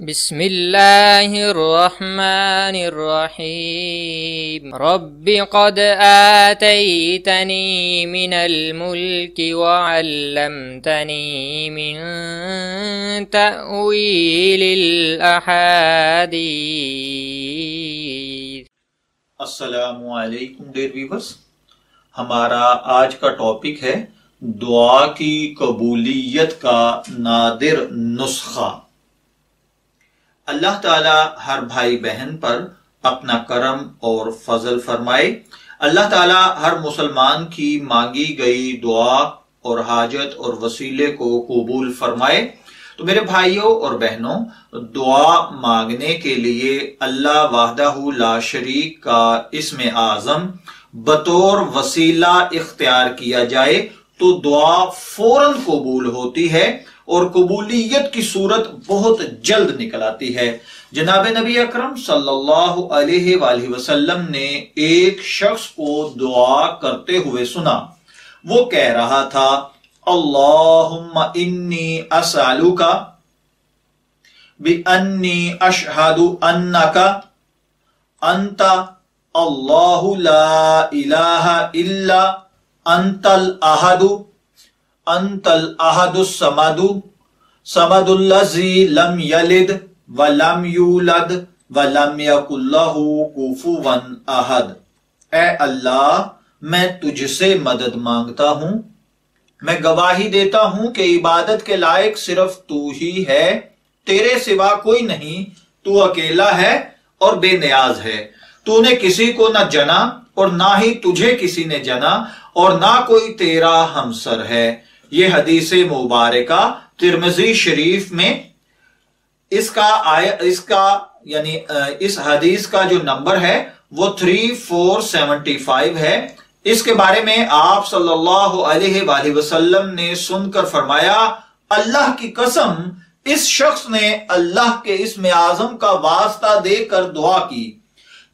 بسم اللہ الرحمن الرحیم رب قد آتیتنی من الملک وعلمتنی من تأویل الاحادیث۔ السلام علیکم ڈیئر ویورز، ہمارا آج کا ٹاپک ہے دعا کی قبولیت کا نادر نسخہ۔ اللہ تعالی ہر بھائی بہن پر اپنا کرم اور فضل فرمائے۔ اللہ تعالی ہر مسلمان کی مانگی گئی دعا اور حاجت اور وسیلے کو قبول فرمائے۔ تو میرے بھائیوں اور بہنوں، دعا مانگنے کے لیے اللہ وحدہ لا شریک کا اسم اعظم بطور وسیلہ اختیار کیا جائے تو دعا فوراً قبول ہوتی ہے اور قبولیت کی صورت بہت جلد نکل آتی ہے۔ جناب نبی اکرم صلی اللہ علیہ وآلہ وسلم نے ایک شخص کو دعا کرتے ہوئے سنا۔ وہ کہہ رہا تھا، اللہم انی اسألک بانی اشہد انک انت اللہ لا الہ الا انت الاحد الصمد صمد الذی لم یلد ولم یولد ولم یکن لہ کفوا احد۔ اے اللہ، میں تجھ سے مدد مانگتا ہوں، میں گواہی دیتا ہوں کہ عبادت کے لائق صرف تو ہی ہے، تیرے سوا کوئی نہیں، تو اکیلا ہے اور بے نیاز ہے۔ تو نے کسی کو نہ جنا اور نہ ہی تجھے کسی نے جنا اور نہ کوئی تیرا ہمسر ہے۔ یہ حدیث مبارکہ ترمذی شریف میں اس حدیث کا جو نمبر ہے وہ 3475 ہے۔ اس کے بارے میں آپ صلی اللہ علیہ وآلہ وسلم نے سن کر فرمایا، اللہ کی قسم، اس شخص نے اللہ کے اسم اعظم کا واسطہ دے کر دعا کی،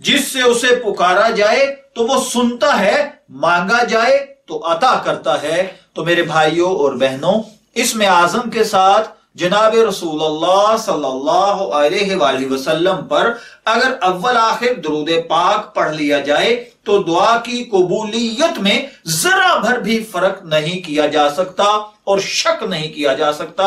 جس سے اسے پکارا جائے تو وہ سنتا ہے، مانگا جائے تو عطا کرتا ہے۔ تو میرے بھائیوں اور بہنوں، اسم اعظم کے ساتھ جناب رسول اللہ صلی اللہ علیہ وآلہ وسلم پر اگر اول آخر درود پاک پڑھ لیا جائے تو دعا کی قبولیت میں ذرا بھر بھی فرق نہیں کیا جا سکتا اور شک نہیں کیا جا سکتا۔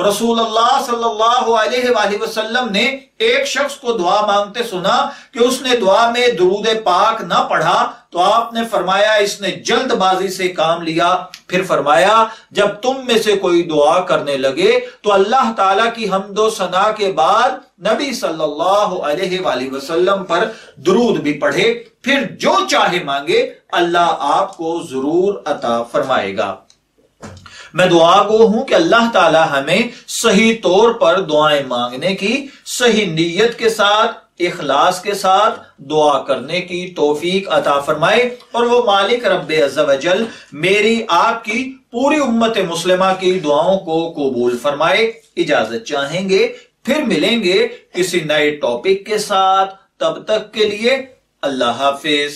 رسول اللہ صلی اللہ علیہ وآلہ وسلم نے ایک شخص کو دعا مانگتے سنا کہ اس نے دعا میں درود پاک نہ پڑھا تو آپ نے فرمایا اس نے جلد بازی سے کام لیا۔ پھر فرمایا جب تم میں سے کوئی دعا کرنے لگے تو اللہ تعالیٰ کی حمد و ثنا کے بعد نبی صلی اللہ علیہ وآلہ وسلم پر درود بھی پڑھے، پھر جو چاہے مانگے اللہ آپ کو ضرور عطا فرمائے گا۔ میں دعا گو ہوں کہ اللہ تعالی ہمیں صحیح طور پر دعائیں مانگنے کی، صحیح نیت کے ساتھ، اخلاص کے ساتھ دعا کرنے کی توفیق عطا فرمائے، اور وہ مالک رب عز و جل میری آپ کی پوری امت مسلمہ کی دعاؤں کو قبول فرمائے۔ اجازت چاہیں گے، پھر ملیں گے کسی نئے ٹاپک کے ساتھ، تب تک کے لیے اللہ حافظ۔